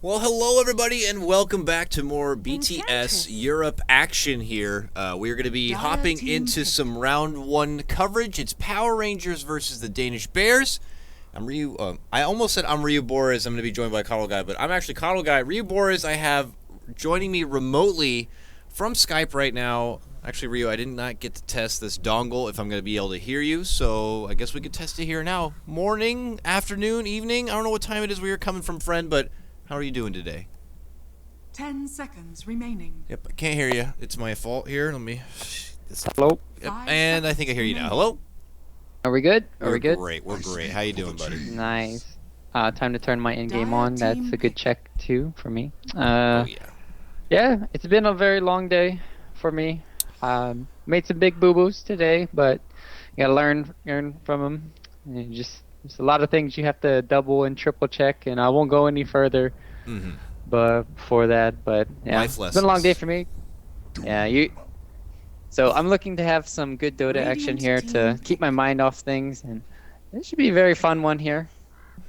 Well, hello everybody, and welcome back to more BTS Europe action here. We're going to be hopping into some round one coverage. It's Power Rangers versus the Danish Bears. I'm Ryu. I almost said I'm Ryu Boris. I'm going to be joined by KotLGuy, but I'm actually KotLGuy. Ryu Boris, I have joining me remotely from Skype right now. Actually, Ryu, I did not get to test this dongle if I'm going to be able to hear you, so I guess we could test it here now. Morning, afternoon, evening. I don't know what time it is where you're coming from, friend, but how are you doing today? 10 seconds remaining. Yep, I can't hear you. It's my fault here. Let me... Hello? Yep, and I think I hear you now. Hello? Are we good? We good? Great. We're great. How you doing, buddy? Nice. Time to turn my in-game on. That's a good check, too, for me. Oh, yeah. Yeah, it's been a very long day for me. Made some big boo-boos today, but you gotta learn from them. And just... There's a lot of things you have to double and triple check, and I won't go any further. But before that, yeah, Life it's been a long day for me. Yeah, So I'm looking to have some good Dota action here to keep my mind off things, and it should be a very fun one here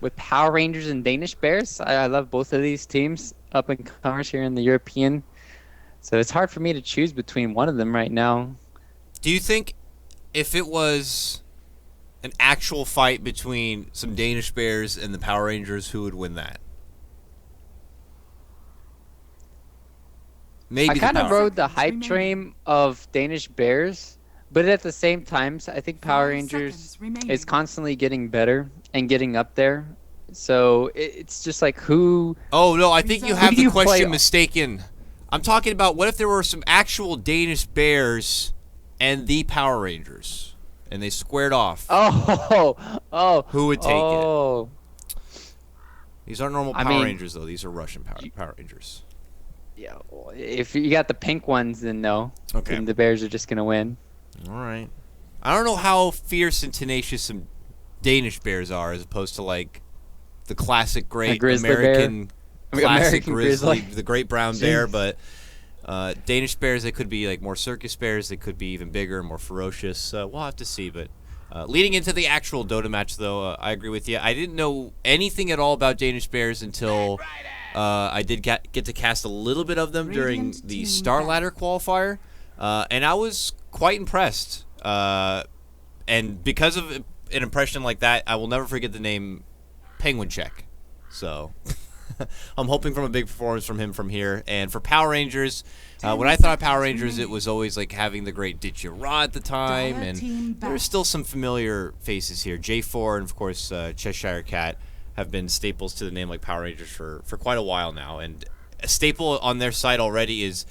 with Power Rangers and Danish Bears. I love both of these teams up and comers here in the European, so it's hard for me to choose between one of them right now. Do you think if it was an actual fight between some Danish Bears and the Power Rangers, who would win that? Maybe I kind of rode the Seconds hype remaining. train of Danish Bears, but at the same time, I think Power 5 Rangers seconds remaining. is constantly getting better and getting up there. So it's just like who... Oh, no, I think you have Who do the you play question on? mistaken. I'm talking about what if there were some actual Danish Bears and the Power Rangers, and they squared off? Oh. Who would take it? Oh. These aren't normal I Power mean- Rangers, though. These are Russian Power Rangers. Yeah, well, if you got the pink ones, then no. Okay. Then the Bears are just going to win. All right. I don't know how fierce and tenacious some Danish Bears are as opposed to, like, the classic great grizzly bear. American classic American grizzly, grizzly. the great brown bear, but Danish Bears, they could be, like, more circus bears. They could be even bigger, more ferocious. We'll have to see, but... leading into the actual Dota match, though, I agree with you. I didn't know anything at all about Danish Bears until I did get to cast a little bit of them during Radiant the team Star back. Ladder qualifier, and I was quite impressed. And because of an impression like that, I will never forget the name Penguin Check. So I'm hoping from a big performance from him from here. And for Power Rangers, when I thought of Power Rangers, it was always like having the great Ditch-Ya-Ra at the time, Dire team and back. there's still some familiar faces here. J4 and of course Cheshire Cat have been staples to the name like Power Rangers for quite a while now. And a staple on their side already is,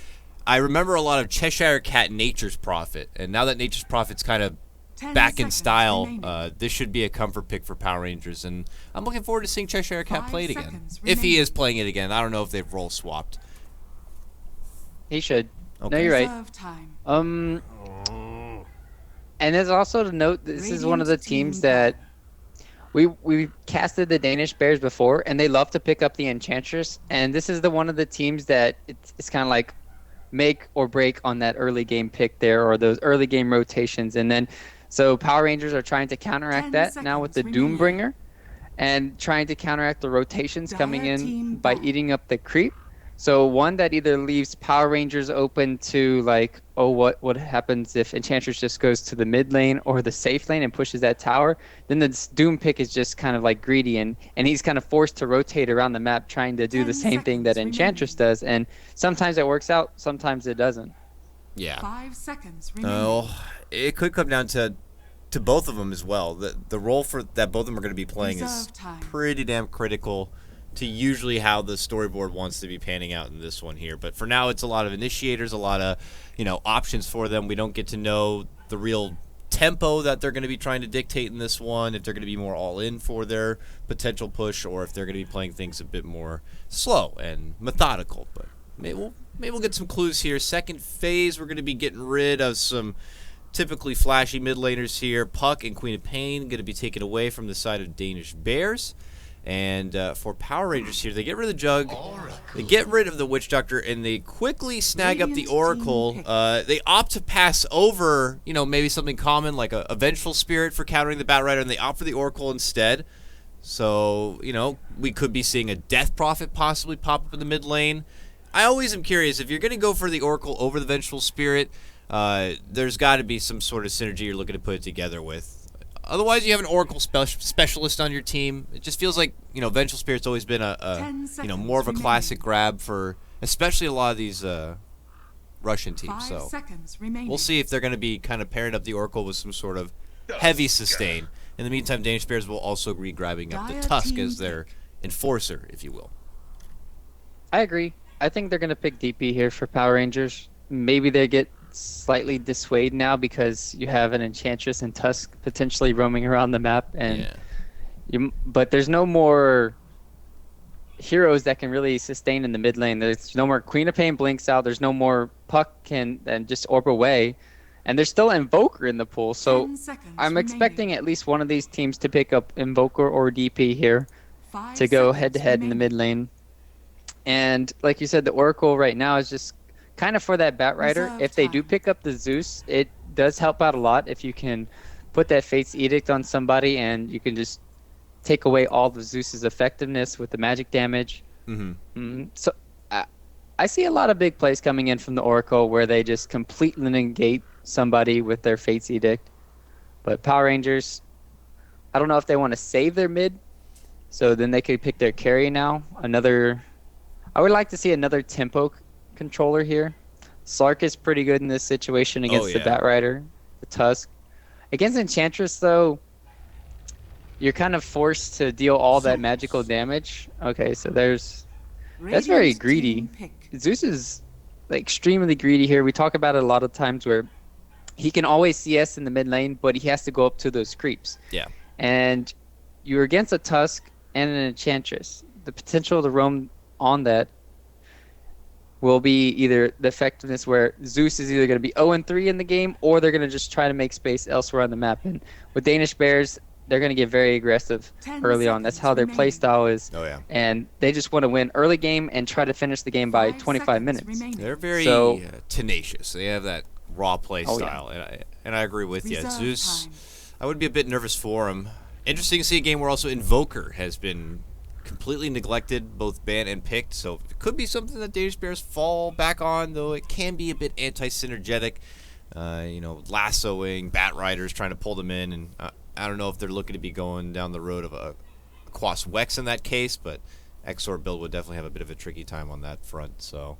I remember a lot of Cheshire Cat Nature's Prophet, and now that Nature's Prophet's kind of 10 back in seconds style, remaining. this should be a comfort pick for Power Rangers, and I'm looking forward to seeing Cheshire Cat 5 play it again. seconds If he remaining. is playing it again. I don't know if they've role swapped. He should. Okay. No, you're right. Reserve time. And there's also to note, this is one of the Radiant teams team that we casted the Danish Bears before, and they love to pick up the Enchantress. And this is one of the teams that it's kind of like make or break on that early game pick there, or those early game rotations. And then, so Power Rangers are trying to 10 counteract that now with the seconds remaining. Doombringer, and trying to counteract the rotations coming Dire in team by back. eating up the creep. So one that either leaves Power Rangers open to like, oh, what happens if Enchantress just goes to the mid lane or the safe lane and pushes that tower? Then the Doom pick is just kind of like greedy, and he's kind of forced to rotate around the map trying to do 10 the same thing that seconds Enchantress remaining. does. And sometimes it works out, sometimes it doesn't. Yeah. 5 seconds remaining. Oh, it could come down to both of them as well. The role for that both of them are going to be playing is Reserve time. pretty damn critical to usually how the storyboard wants to be panning out in this one here. But for now, it's a lot of initiators, a lot of, options for them. We don't get to know the real tempo that they're going to be trying to dictate in this one, if they're going to be more all in for their potential push, or if they're going to be playing things a bit more slow and methodical. But maybe we'll get some clues here. Second phase, we're going to be getting rid of some typically flashy mid laners here. Puck and Queen of Pain going to be taken away from the side of Danish Bears. And for Power Rangers here, they get rid of the Jug, they get rid of the Witch Doctor, and they quickly snag up the Radiant Oracle. team pick. They opt to pass over, maybe something common like a Vengeful Spirit for countering the Bat Rider, and they opt for the Oracle instead. So, we could be seeing a Death Prophet possibly pop up in the mid lane. I always am curious, if you're going to go for the Oracle over the Vengeful Spirit, there's got to be some sort of synergy you're looking to put it together with. Otherwise, you have an Oracle specialist on your team. It just feels like, Vengeful Spirit's always been a more of a classic grab for, especially a lot of these Russian teams. So we'll see if they're going to be kind of pairing up the Oracle with some sort of heavy sustain. In the meantime, Danish Bears will also be grabbing up the Tusk as their enforcer, if you will. I agree. I think they're going to pick DP here for Power Rangers. Maybe they get slightly dissuaded now because you have an Enchantress and Tusk potentially roaming around the map, and but there's no more heroes that can really sustain in the mid lane. There's no more Queen of Pain blinks out. There's no more Puck and just orb away. And there's still Invoker in the pool, so I'm expecting at least one of these teams to pick up Invoker or DP here to go head-to-head in the mid lane. And like you said, the Oracle right now is just kind of for that Batrider. If they do pick up the Zeus, it does help out a lot if you can put that Fate's Edict on somebody and you can just take away all of Zeus's effectiveness with the magic damage. So I see a lot of big plays coming in from the Oracle where they just completely negate somebody with their Fate's Edict. But Power Rangers, I don't know if they want to save their mid, so then they could pick their carry now. I would like to see another tempo controller here. Slark is pretty good in this situation against the Batrider, the Tusk. Against Enchantress, though, you're kind of forced to deal all that magical damage. Okay, so that's very greedy. Zeus is extremely greedy here. We talk about it a lot of times where he can always CS in the mid lane, but he has to go up to those creeps. Yeah. And you're against a Tusk and an Enchantress. The potential to roam on that will be either the effectiveness where Zeus is either going to be 0-3 in the game, or they're going to just try to make space elsewhere on the map. And with Danish Bears, they're going to get very aggressive early on. That's how their play style is. Oh, yeah. And they just want to win early game and try to finish the game by 25 minutes. They're very tenacious. They have that raw play style, and I agree with you. Zeus, I would be a bit nervous for him. Interesting to see a game where also Invoker has been completely neglected, both banned and picked, so it could be something that Danish Bears fall back on, though it can be a bit anti-synergetic. Lassoing, Batriders, trying to pull them in, and I don't know if they're looking to be going down the road of a Quas Wex in that case, but Exor build would definitely have a bit of a tricky time on that front, so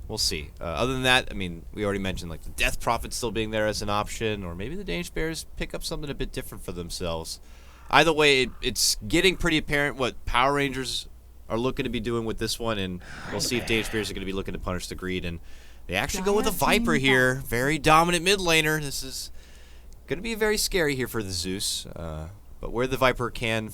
we'll see. Other than that, I mean, we already mentioned the Death Prophet still being there as an option, or maybe the Danish Bears pick up something a bit different for themselves. Either way, it's getting pretty apparent what Power Rangers are looking to be doing with this one, and we'll see if Danish Bears are going to be looking to punish the greed. And they actually go with a Viper here, very dominant mid laner. This is going to be very scary here for the Zeus, but where the Viper can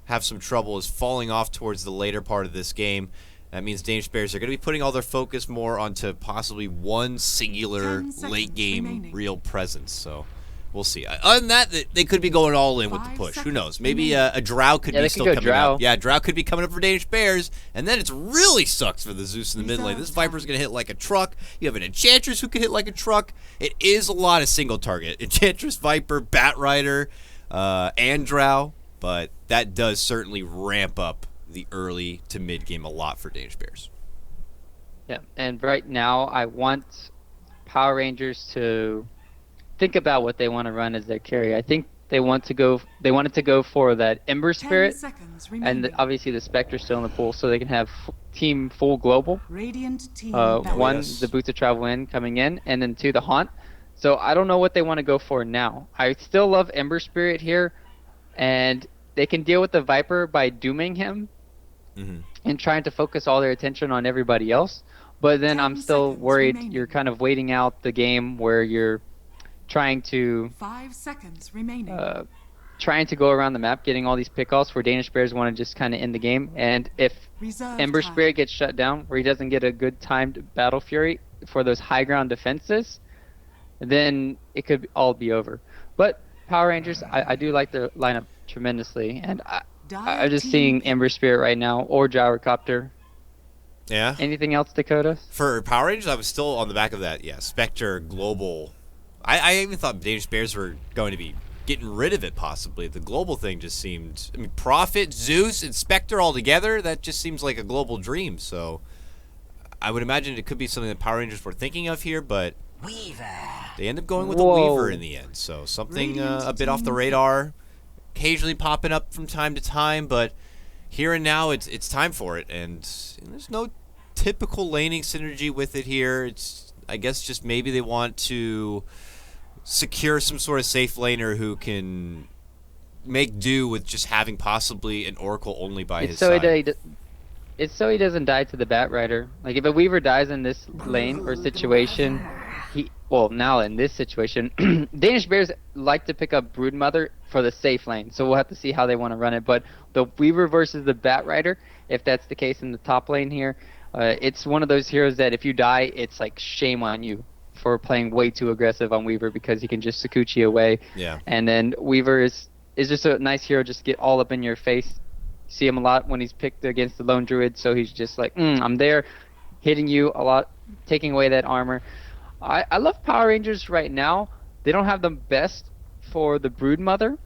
have some trouble is falling off towards the later part of this game. That means Danish Bears are going to be putting all their focus more onto possibly one singular late game real presence. So we'll see. Other than that, they could be going all in with the push. Who knows? Maybe a Drow could be still coming up. Yeah, Drow could be coming up for Danish Bears, and then it's really sucks for the Zeus in the mid lane. This Viper's going to hit like a truck. You have an Enchantress who can hit like a truck. It is a lot of single target. Enchantress, Viper, Batrider, and Drow, but that does certainly ramp up the early to mid game a lot for Danish Bears. Yeah, and right now I want Power Rangers to think about what they want to run as their carry. I think they wanted to go for that Ember Spirit, and obviously the Spectre's still in the pool, so they can have team full global. Radiant team one, the Boots of Travel in coming in, and then two, the Haunt. So I don't know what they want to go for now. I still love Ember Spirit here, and they can deal with the Viper by dooming him and trying to focus all their attention on everybody else. But then I'm still worried you're kind of waiting out the game where you're trying to 5 seconds remaining. Trying to go around the map, getting all these pickoffs where Danish Bears want to just kind of end the game. And if Ember Spirit gets shut down, where he doesn't get a good timed Battle Fury for those high ground defenses, then it could all be over. But Power Rangers, I do like their lineup tremendously, and I'm just seeing Ember Spirit right now, or Gyrocopter. Yeah. Anything else, Dakota? For Power Rangers, I was still on the back of that. Yeah, Spectre, Global. I even thought Danish Bears were going to be getting rid of it possibly. The global thing just seemed, I mean, Prophet, Zeus, and Spectre all together, that just seems like a global dream. So I would imagine it could be something that Power Rangers were thinking of here, but they end up going with a Weaver in the end. So something a bit off the radar, occasionally popping up from time to time, but here and now it's time for it. And there's no typical laning synergy with it here. It's, I guess, just maybe they want to secure some sort of safe laner who can make do with just having possibly an Oracle only by his side. It's so he doesn't die to the Batrider. Like, if a Weaver dies in this lane or situation, now in this situation, Danish Bears like to pick up Broodmother for the safe lane, so we'll have to see how they want to run it. But the Weaver versus the Batrider, if that's the case in the top lane here, it's one of those heroes that if you die, it's like shame on you for playing way too aggressive on Weaver, because he can just Sakuchi away. Yeah. And then Weaver is just a nice hero, just to get all up in your face. See him a lot when he's picked against the Lone Druid, so he's just like, I'm there, hitting you a lot, taking away that armor. I love Power Rangers right now. They don't have the best for the Broodmother.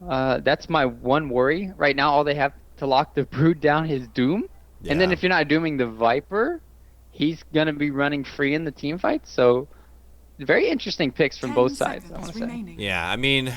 That's my one worry. Right now, all they have to lock the Brood down is Doom. Yeah. And then if you're not dooming the Viper, he's going to be running free in the team fight. So, very interesting picks from both sides, I want to say. Yeah, I mean,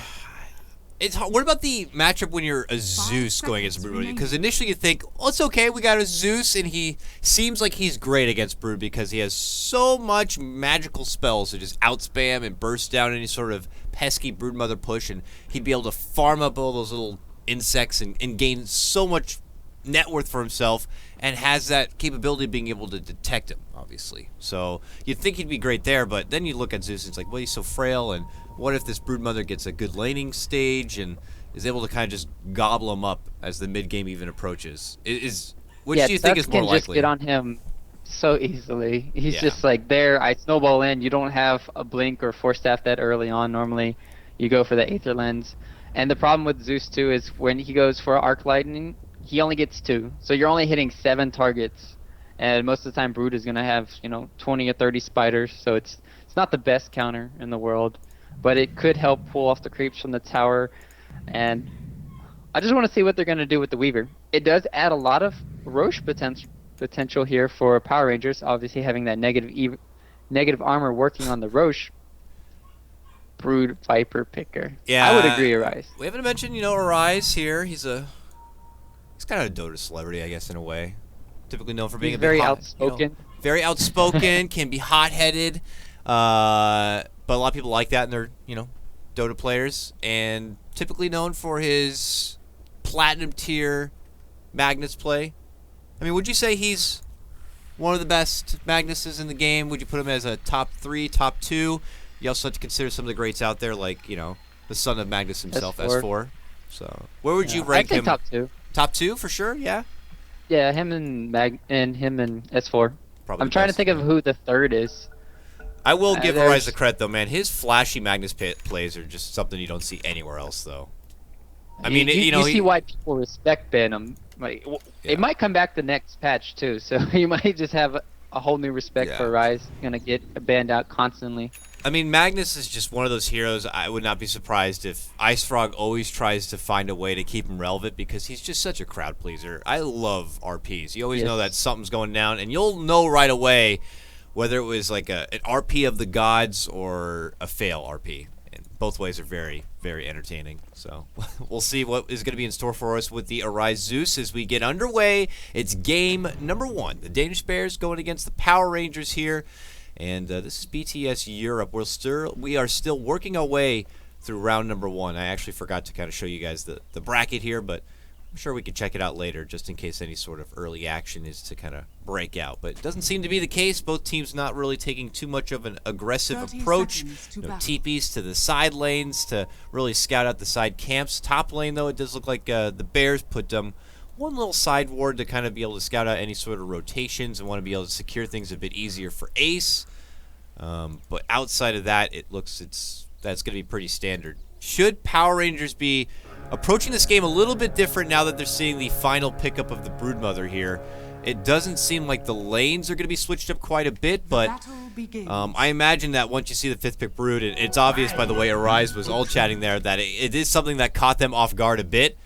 it's hard. What about the matchup when you're a Zeus going against Brood? Because initially you think, oh, it's okay, we got a Zeus, and he seems like he's great against Brood because he has so much magical spells to just outspam and burst down any sort of pesky Broodmother push, and he'd be able to farm up all those little insects and gain so much net worth for himself, and has that capability of being able to detect him, obviously. So you'd think he'd be great there, but then you look at Zeus and it's like, well, he's so frail, and what if this Broodmother gets a good laning stage and is able to kind of just gobble him up as the mid-game even approaches? Which do you think is more likely? Just get on him so easily. He's just like, there, I snowball in. You don't have a blink or force staff that early on. Normally, you go for the Aether Lens. And the problem with Zeus, too, is when he goes for Arc Lightning, he only gets 2. So you're only hitting 7 targets. And most of the time, Brood is going to have, 20 or 30 spiders. So it's not the best counter in the world. But it could help pull off the creeps from the tower. And I just want to see what they're going to do with the Weaver. It does add a lot of Roche potential here for Power Rangers. Obviously, having that negative armor working on the Roche. Brood Viper picker. Yeah, I would agree, Arise. We haven't mentioned, Arise here. He's kind of a Dota celebrity, I guess, in a way. Typically known for being very outspoken. Very outspoken, can be hot-headed, but a lot of people like that in their, Dota players, and typically known for his platinum tier Magnus play. I mean, would you say he's one of the best Magnuses in the game? Would you put him as a top 3, top 2? You also have to consider some of the greats out there, like, the son of Magnus himself, S4. So, where would you rank him? Top 2. Top 2 for sure, yeah. Yeah, him and S4. Probably I'm trying to think of who the third is. I will give Arise the credit, though, man. His flashy Magnus plays are just something you don't see anywhere else, though. I mean, you see why people respect Benham. Like, it might come back the next patch too, so you might just have a whole new respect for Arise. Gonna get banned out constantly. I mean, Magnus is just one of those heroes. I would not be surprised if Ice Frog always tries to find a way to keep him relevant because he's just such a crowd pleaser. I love RPs. You always know that something's going down, and you'll know right away whether it was like an RP of the gods or a fail RP. And both ways are very, very entertaining. So we'll see what is going to be in store for us with the Arise Zeus as we get underway. It's game number 1. The Danish Bears going against the Power Rangers here. And this is BTS Europe. We are still working our way through round number 1. I actually forgot to kind of show you guys the bracket here, but I'm sure we could check it out later just in case any sort of early action is to kind of break out. But it doesn't seem to be the case. Both teams not really taking too much of an aggressive approach. No TPs to the side lanes to really scout out the side camps. Top lane, though, it does look like the Bears put one little side ward to kind of be able to scout out any sort of rotations and want to be able to secure things a bit easier for Ace. But outside of that, it looks that's going to be pretty standard. Should Power Rangers be approaching this game a little bit different now that they're seeing the final pickup of the Broodmother here? It doesn't seem like the lanes are going to be switched up quite a bit, The but battle begins. I imagine that once you see the 5th pick Brood, it's obvious by the way Arise was all chatting there that it is something that caught them off guard a bit.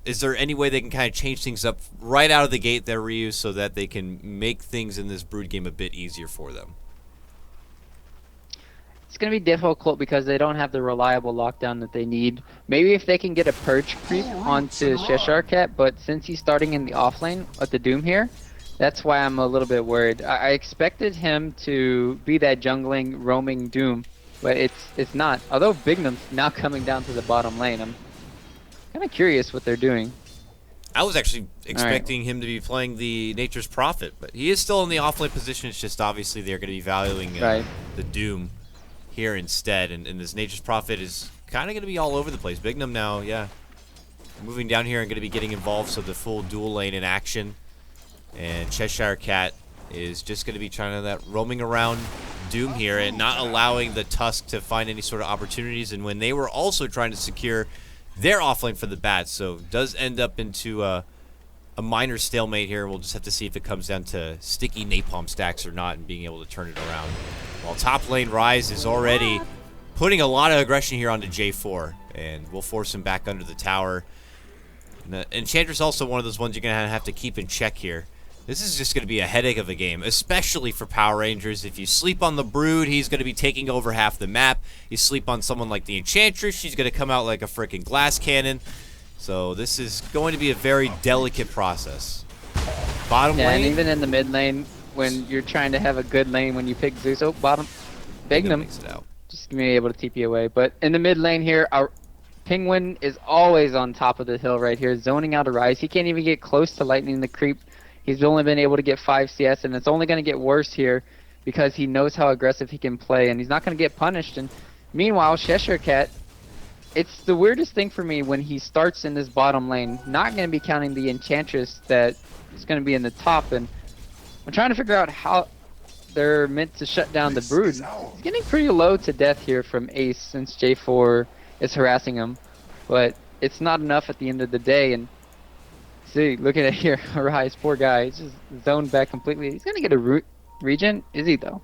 Is there any way they can kind of change things up right out of the gate there, Ryu, so that they can make things in this Brood game a bit easier for them? It's going to be difficult because they don't have the reliable lockdown that they need. Maybe if they can get a Purge creep onto Cheshire Cat, but since he's starting in the off lane with the Doom here, that's why I'm a little bit worried. I expected him to be that jungling, roaming Doom, but it's not. Although Bignum's now coming down to the bottom lane, I'm kind of curious what they're doing. I was actually expecting him to be playing the Nature's Prophet, but he is still in the offlane position. It's just obviously they're going to be valuing the Doom here instead, and this Nature's Prophet is kind of going to be all over the place. Bignum now, yeah, moving down here and going to be getting involved, so the full dual lane in action. And Cheshire Cat is just going to be trying to that roaming around Doom here and not allowing the Tusk to find any sort of opportunities. And when they were also trying to secure their offlane for the bats, so does end up into a minor stalemate here. We'll just have to see if it comes down to sticky napalm stacks or not and being able to turn it around. While top lane Rise is already putting a lot of aggression here onto J4, and we'll force him back under the tower. And Enchantress also one of those ones you're going to have to keep in check here. This is just going to be a headache of a game, especially for Power Rangers. If you sleep on the Brood, he's going to be taking over half the map. You sleep on someone like the Enchantress, she's going to come out like a freaking glass cannon. So this is going to be a very delicate process. Bottom lane. And even in the mid lane, when you're trying to have a good lane, when you pick Zeus, bottom, Bignum, just gonna be able to TP away. But in the mid lane here, our Penguin is always on top of the hill right here, zoning out a Rise. He can't even get close to lightning the creep. He's only been able to get 5 CS, and it's only going to get worse here because he knows how aggressive he can play, and he's not going to get punished. And meanwhile, Cheshire Cat, it's the weirdest thing for me when he starts in this bottom lane, not going to be counting the Enchantress that is going to be in the top, and I'm trying to figure out how they're meant to shut down the Brood. He's getting pretty low to death here from Ace since J4 is harassing him, but it's not enough at the end of the day. And see, look at it here, Arise, poor guy, he's just zoned back completely. He's gonna get a regen, is he though?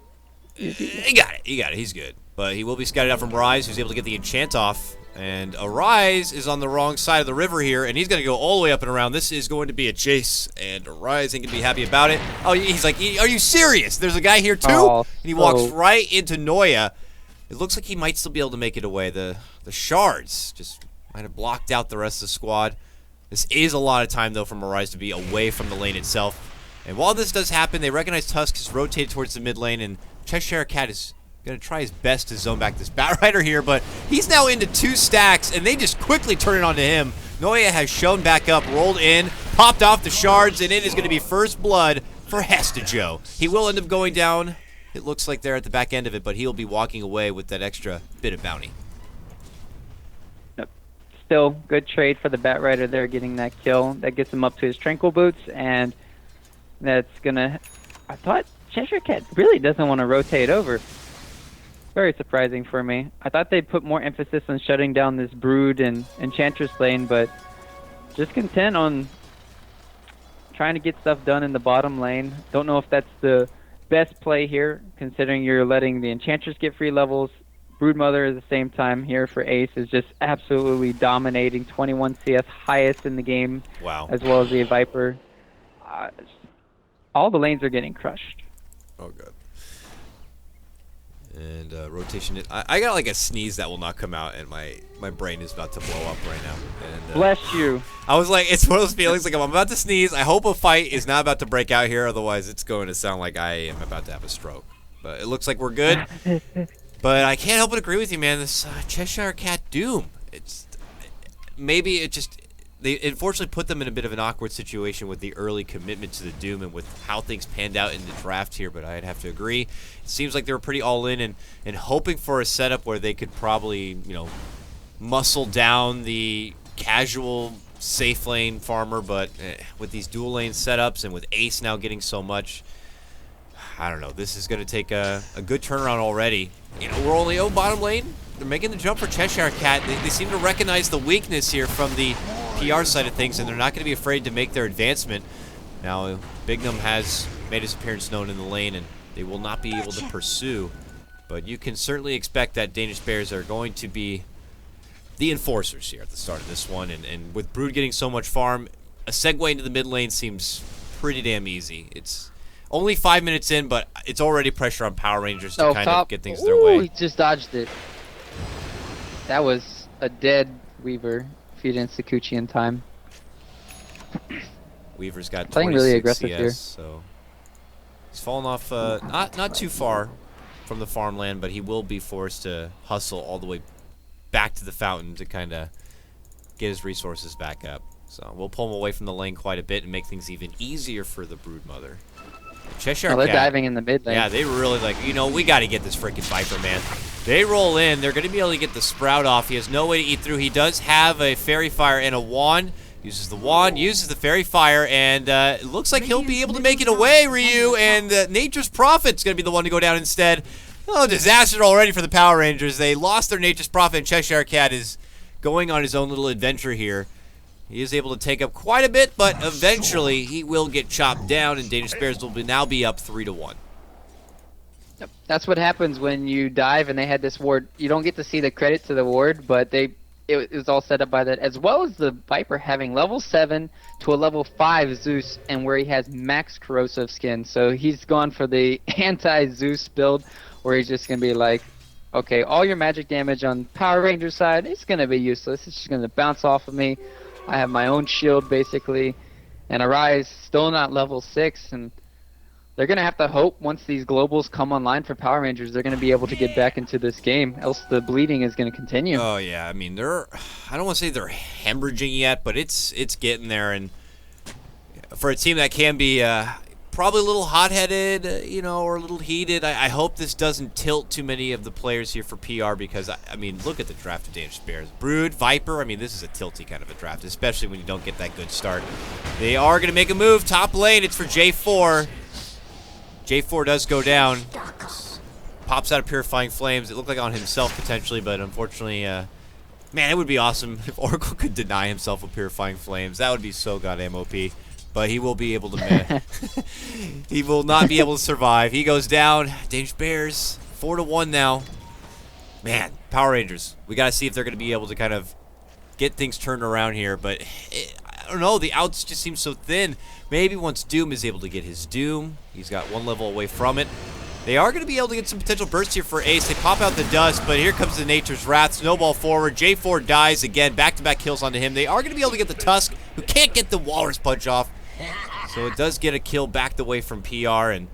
He got it, he's good. But he will be scouted out from Rise, who's able to get the enchant off. And Arise is on the wrong side of the river here, and he's going to go all the way up and around. This is going to be a chase, and Arise ain't going to be happy about it. Oh, he's like, are you serious? There's a guy here too? Oh, and he walks right into Noya. It looks like he might still be able to make it away. The shards just might have blocked out the rest of the squad. This is a lot of time, though, from Arise to be away from the lane itself. And while this does happen, they recognize Tusk is rotated towards the mid lane, and Cheshire Cat is going to try his best to zone back this Batrider here, but he's now into 2 stacks, and they just quickly turn it onto him. Noya has shown back up, rolled in, popped off the shards, and it is going to be first blood for Hestajo. He will end up going down. It looks like they're at the back end of it, but he'll be walking away with that extra bit of bounty. Still, good trade for the Batrider there, getting that kill. That gets him up to his Tranquil Boots, and that's going to... I thought Cheshire Cat really doesn't want to rotate over. Very surprising for me. I thought they'd put more emphasis on shutting down this Brood and Enchantress lane, but just content on trying to get stuff done in the bottom lane. Don't know if that's the best play here, considering you're letting the Enchantress get free levels. Broodmother at the same time here for Ace is just absolutely dominating. 21 CS, highest in the game. Wow. As well as the Viper. All the lanes are getting crushed. Oh, God. And rotation. I got like a sneeze that will not come out, and my brain is about to blow up right now. And, bless you. I was like, it's one of those feelings like I'm about to sneeze. I hope a fight is not about to break out here, otherwise it's going to sound like I am about to have a stroke. But it looks like we're good. But I can't help but agree with you, man. This Cheshire Cat Doom. It's maybe it just they unfortunately put them in a bit of an awkward situation with the early commitment to the Doom and with how things panned out in the draft here, but I'd have to agree. It seems like they were pretty all in and hoping for a setup where they could probably, muscle down the casual safe lane farmer, but with these dual lane setups and with Ace now getting so much, I don't know. This is going to take a good turnaround already. We're only bottom lane. They're making the jump for Cheshire Cat. They seem to recognize the weakness here from the PR side of things, and they're not going to be afraid to make their advancement. Now, Bignum has made his appearance known in the lane, and they will not be able to pursue. But you can certainly expect that Danish Bears are going to be the enforcers here at the start of this one. And with Brood getting so much farm, a segue into the mid lane seems pretty damn easy. It's only 5 minutes in, but it's already pressure on Power Rangers to kind of get things their way. He just dodged it. That was a dead Weaver if he didn't Sakuchi in time. Weaver's got playing 26 really aggressive CS, here. so he's fallen off not too far from the farmland, but he will be forced to hustle all the way back to the fountain to kind of get his resources back up. So we'll pull him away from the lane quite a bit and make things even easier for the Brood Mother. Cheshire they're Cat, diving in the mid lane. yeah, they really like, you know, we got to get this freaking Viper, man. They roll in. They're going to be able to get the Sprout off. He has no way to eat through. He does have a Fairy Fire and a wand. Uses the wand, uses the Fairy Fire, and it looks like he'll be able to make it away, Ryu, and Nature's Prophet's going to be the one to go down instead. Oh, disaster already for the Power Rangers. They lost their Nature's Prophet, and Cheshire Cat is going on his own little adventure here. He is able to take up quite a bit, but eventually he will get chopped down, and Danish Bears will now be up 3-1. Yep. That's what happens when you dive and they had this ward. You don't get to see the credit to the ward, but it was all set up by that, as well as the Viper having level 7 to a level 5 Zeus, and where he has max corrosive skin. So he's gone for the anti-Zeus build, where he's just going to be like, okay, all your magic damage on Power Ranger side, it's going to be useless. It's just going to bounce off of me. I have my own shield, basically. And Arise, still not level 6, and they're going to have to hope once these globals come online for Power Rangers, they're going to be able to get back into this game, else the bleeding is going to continue. Oh, yeah. I mean, I don't want to say they're hemorrhaging yet, but it's getting there. And for a team that can be probably a little hot-headed, you know, or a little heated, I hope this doesn't tilt too many of the players here for PR, because, I mean, look at the draft of Danish Bears. Brood, Viper, I mean, this is a tilty kind of a draft, especially when you don't get that good start. They are going to make a move. Top lane, it's for J4. J4 does go down. Pops out of Purifying Flames. It looked like on himself potentially, but unfortunately, man, it would be awesome if Oracle could deny himself with Purifying Flames. That would be so goddamn OP. But he will be able to. He will not be able to survive. He goes down. Danish Bears 4-1 now. Man, Power Rangers. We got to see if they're going to be able to kind of get things turned around here. But I don't know. The outs just seem so thin. Maybe once Doom is able to get his Doom, he's got one level away from it. They are going to be able to get some potential bursts here for Ace. They pop out the dust, but here comes the Nature's Wrath. Snowball forward. J4 dies again. Back-to-back kills onto him. They are going to be able to get the Tusk, who can't get the Walrus Punch off. So it does get a kill backed away from PR, and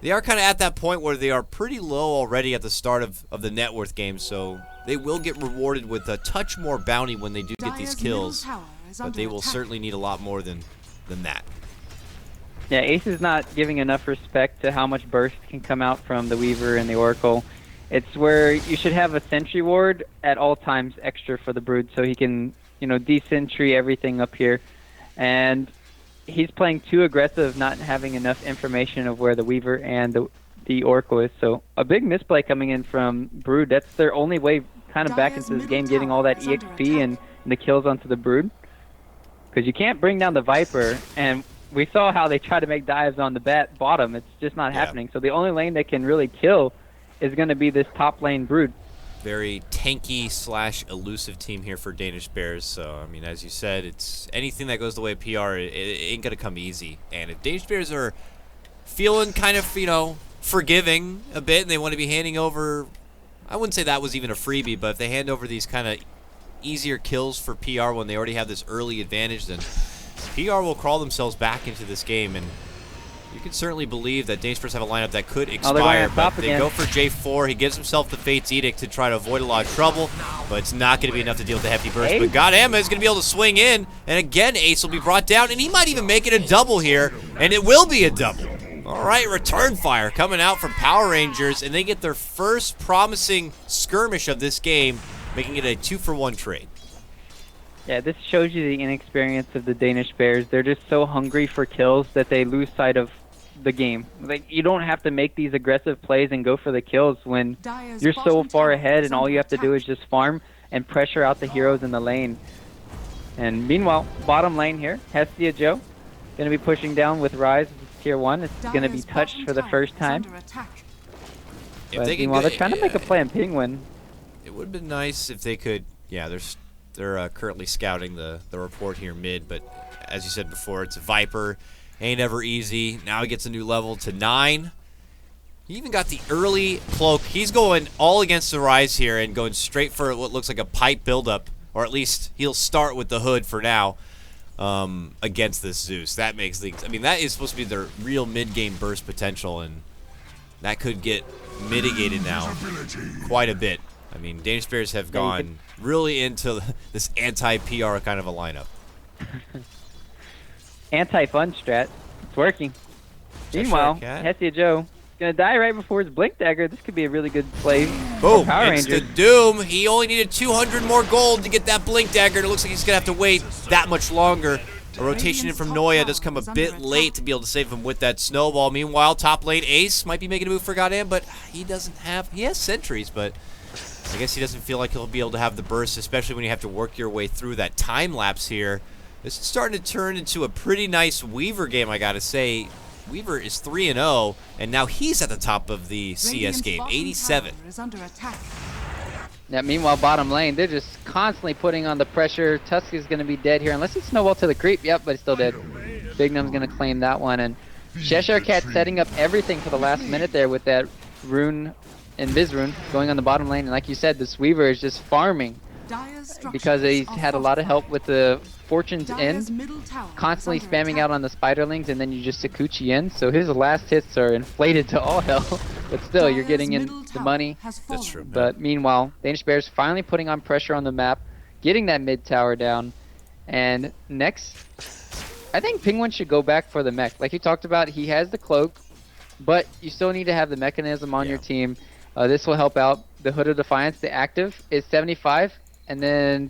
they are kind of at that point where they are pretty low already at the start of the net worth game, so they will get rewarded with a touch more bounty when they do get these kills, but they will certainly need a lot more than that. Yeah, Ace is not giving enough respect to how much burst can come out from the Weaver and the Oracle. It's where you should have a Sentry Ward at all times extra for the Brood, so he can, you know, de-sentry everything up here. And he's playing too aggressive, not having enough information of where the Weaver and the Oracle is. So a big misplay coming in from Brood. That's their only way kind of back into this game, getting all that EXP and the kills onto the Brood. Because you can't bring down the Viper, and we saw how they try to make dives on the bottom. It's just not happening. So the only lane that can really kill is going to be this top lane Brood. Very tanky / elusive team here for Danish Bears. So, I mean, as you said, it's anything that goes the way of PR, it ain't going to come easy. And if Danish Bears are feeling kind of, you know, forgiving a bit, and they want to be handing over, I wouldn't say that was even a freebie, but if they hand over these kind of easier kills for PR when they already have this early advantage, then PR will crawl themselves back into this game. And you can certainly believe that Danish Bears have a lineup that could expire, but they go for J4. He gives himself the Fate's Edict to try to avoid a lot of trouble, but it's not going to be enough to deal with the hefty burst. But God Emma is going to be able to swing in, and again, Ace will be brought down, and he might even make it a double here, and it will be a double. All right, return fire coming out from Power Rangers, and they get their first promising skirmish of this game, making it a 2-for-1 trade. Yeah, this shows you the inexperience of the Danish Bears. They're just so hungry for kills that they lose sight of the game. Like, you don't have to make these aggressive plays and go for the kills when you're so far ahead, and all you have to do is just farm and pressure out the heroes in the lane. And meanwhile, bottom lane here, Hestia Joe Gonna be pushing down with Rise tier 1. It's gonna be Dire's touched bottom for the tower first is time. under attack. If But they could meanwhile, go- they're trying to make a play on Penguin. It would have been nice if they could. Yeah, they're currently scouting the report here mid, but as you said before, it's a Viper. Ain't ever easy. Now he gets a new level to 9. He even got the early cloak. He's going all against the Rise here and going straight for what looks like a pipe buildup, or at least he'll start with the hood for now against this Zeus. That makes things. I mean, that is supposed to be their real mid-game burst potential, and that could get mitigated now quite a bit. I mean, Danish Bears have gone really into this anti-PR kind of a lineup. Anti-fun strat. It's working. Cheshire Meanwhile, Cat. Hestia Joe gonna die right before his Blink Dagger. This could be a really good play for Boom! Power It's Rangers. the Doom. He only needed 200 more gold to get that Blink Dagger, and it looks like he's going to have to wait that much longer. A rotation in from Noya does come a bit late to be able to save him with that snowball. Meanwhile, top lane Ace might be making a move for Goddamn, but he has sentries, but I guess he doesn't feel like he'll be able to have the burst, especially when you have to work your way through that time lapse here. This is starting to turn into a pretty nice Weaver game, I gotta say. Weaver is 3-0, and now he's at the top of the CS Radiant's game, bottom 87. tower is under attack. Yeah, meanwhile, bottom lane, they're just constantly putting on the pressure. Tusk is going to be dead here, unless it's snowball to the creep. Yep, but he's still dead. Bignum's going to claim that one, and Cheshire Cat setting up everything for the last minute there with that rune and Biz rune going on the bottom lane. And like you said, this Weaver is just farming Dire's structures because he's are had a lot of help with the Fortune's Dire's End, middle tower is constantly under spamming attack. out on the Spiderlings, and then you just Sakuchi in. So his last hits are inflated to all hell, but still, you're Dire's getting in middle the tower money. has That's fallen. true. But meanwhile, Danish Bears finally putting on pressure on the map, getting that mid tower down. And next, I think Penguin should go back for the mech. Like you talked about, he has the cloak, but you still need to have the mechanism on your team. This will help out. The Hood of Defiance, the active, is 75, and then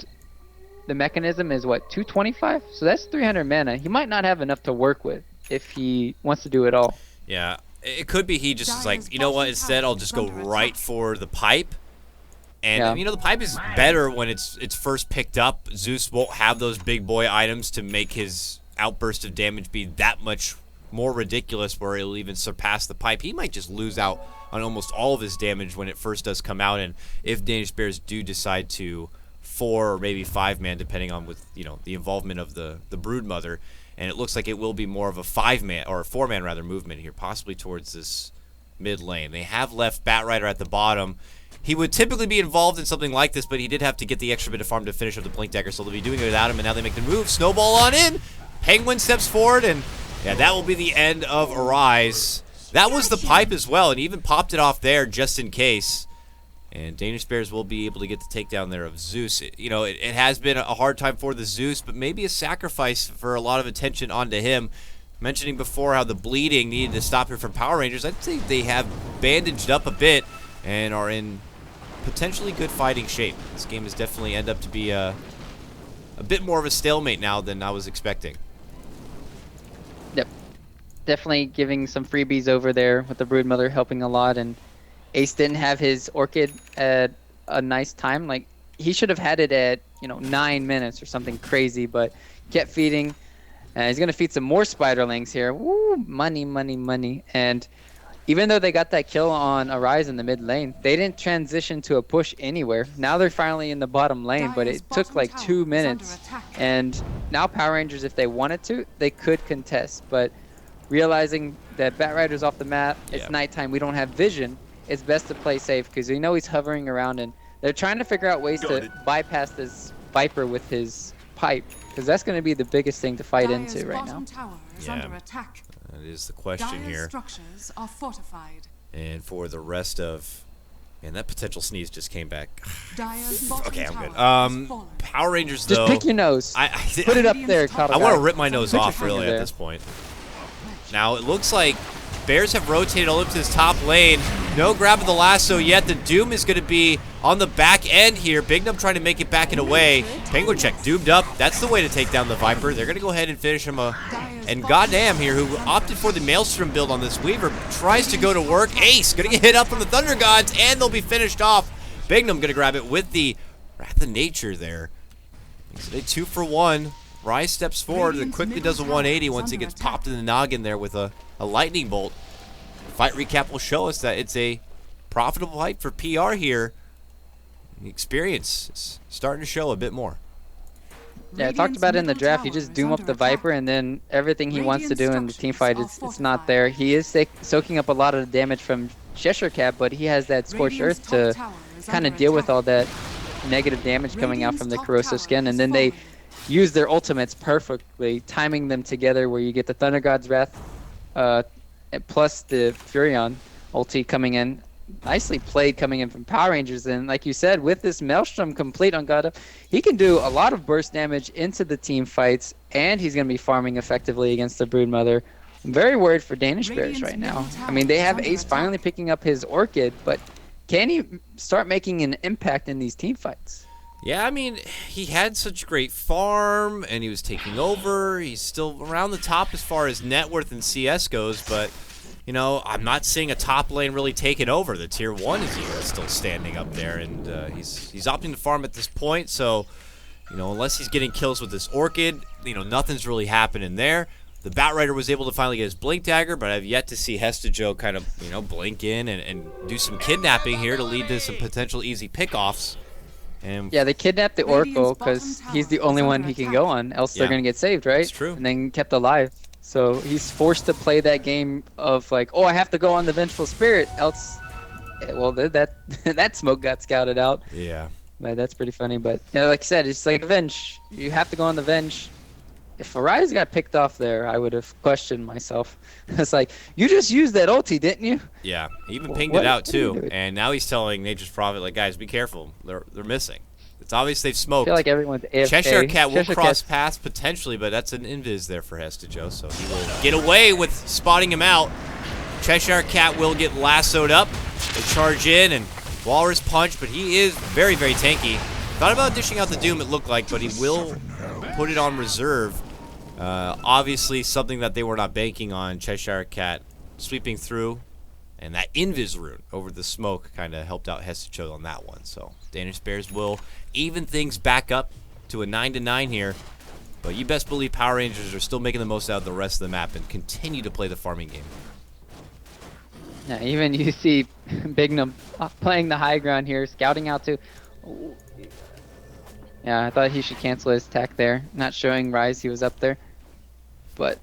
the mechanism is what, 225? So that's 300 mana. He might not have enough to work with if he wants to do it all. Yeah, it could be he just is Dire's like, you know what, bottom instead tower I'll just go is under right attack. for the pipe. And, Yeah. you know, the pipe is better when it's first picked up. Zeus won't have those big boy items to make his outburst of damage be that much more ridiculous where he'll even surpass the pipe. He might just lose out on almost all of his damage when it first does come out. And if Danish Bears do decide to 4 or maybe 5-man, depending on with the involvement of the Broodmother, and it looks like it will be more of a 5-man or a 4-man rather movement here, possibly towards this mid lane. They have left Batrider at the bottom. He would typically be involved in something like this, but he did have to get the extra bit of farm to finish up the Blink Dagger, so they'll be doing it without him, and now they make the move. Snowball on in. Penguin steps forward, and yeah, that will be the end of Arise. That was the pipe as well, and he even popped it off there just in case. And Danish Bears will be able to get the takedown there of Zeus. It has been a hard time for the Zeus, but maybe a sacrifice for a lot of attention onto him. Mentioning before how the bleeding needed to stop here from Power Rangers, I'd say they have bandaged up a bit and are in potentially good fighting shape. This game has definitely ended up to be a bit more of a stalemate now than I was expecting. Yep. Definitely giving some freebies over there with the Broodmother helping a lot, and Ace didn't have his Orchid at a nice time. Like, he should have had it at, 9 minutes or something crazy, but kept feeding. And he's going to feed some more Spiderlings here. Woo, money, money, money. And even though they got that kill on Arise in the mid lane, they didn't transition to a push anywhere. Now they're finally in the bottom lane, but Dire's it took bottom like tower 2 is under minutes. attack. And now Power Rangers, if they wanted to, they could contest. But realizing that Batrider's off the map, it's Yeah. nighttime, we don't have vision, it's best to play safe because we know he's hovering around, and they're trying to figure out ways to bypass this Viper with his pipe, because that's going to be the biggest thing to fight Dire's into right now. bottom tower is Yeah. under attack. That is the question Dire's here. structures are fortified. And for the rest of... Man, that potential sneeze just came back. Dire's bottom Okay, I'm tower good. has fallen. Power Rangers, Just though... pick your nose. Put it up there, KotLGuy. I want to rip my nose Put your off, really, finger at there. this point. Now, it looks like Bears have rotated all up to this top lane. No grab of the lasso yet. The Doom is going to be on the back end here. Bignum trying to make it back and away. Penguin check doomed up. That's the way to take down the Viper. They're going to go ahead and finish him. And goddamn here, who opted for the Maelstrom build on this Weaver, tries to go to work. Ace going to get hit up from the Thunder Gods, and they'll be finished off. Bignum going to grab it with the Wrath of Nature there. Makes it a 2-for-1. Rise steps forward and quickly does a 180 once he gets popped in the noggin there with a lightning bolt. Fight recap will show us that it's a profitable fight for PR here. The experience is starting to show a bit more. Yeah, I talked about it in the draft. You just doom up the Viper, and then everything he wants to do in the team fight, it's not there. He is soaking up a lot of the damage from Cheshire Cat, but he has that Scorched Earth to kind of deal with all that negative damage coming out from the corrosive skin. And then they use their ultimates perfectly, timing them together where you get the Thunder God's Wrath plus the Furion ulti coming in. Nicely played coming in from Power Rangers, and like you said, with this Maelstrom complete on God, he can do a lot of burst damage into the team fights, and he's going to be farming effectively against the Broodmother. I'm very worried for Danish Bears right now. I mean, they have Ace finally picking up his Orchid, but can he start making an impact in these team fights? Yeah, I mean, he had such great farm, and he was taking over. He's still around the top as far as net worth and CS goes, but you know, I'm not seeing a top lane really taking over. The tier 1 is still standing up there, and he's opting to farm at this point. So, you know, unless he's getting kills with this Orchid, you know, nothing's really happening there. The Batrider was able to finally get his Blink Dagger, but I've yet to see Hestejo kind of, you know, blink in and do some kidnapping here to lead to some potential easy pickoffs. And yeah, they kidnapped the Oracle because he's the only one he can go on, else they're going to get saved, right? That's true. And then kept alive. So he's forced to play that game of like, oh, I have to go on the Vengeful Spirit, else, well, that smoke got scouted out. Yeah. But that's pretty funny. But you know, like I said, it's like Venge. You have to go on the Venge. If Arise got picked off there, I would have questioned myself. It's like, you just used that ulti, didn't you? Yeah, he even pinged it out too. And now he's telling Nature's Prophet, like, guys, be careful. They're missing. It's obvious they've smoked. I feel like everyone's AFK. Cheshire Cat will cross paths potentially, but that's an invis there for Hestejo, so he will get away with spotting him out. Cheshire Cat will get lassoed up. They charge in and Walrus Punch, but he is very, very tanky. Thought about dishing out the Doom, it looked like, but he will put it on reserve. Obviously, something that they were not banking on. Cheshire Cat sweeping through, and that Invis rune over the smoke kind of helped out Hestejo on that one. So Danish Bears will even things back up to a 9-9 here. But you best believe Power Rangers are still making the most out of the rest of the map and continue to play the farming game. Yeah, even you see Bignum playing the high ground here, scouting out to. Yeah, I thought he should cancel his attack there, not showing Rise he was up there. But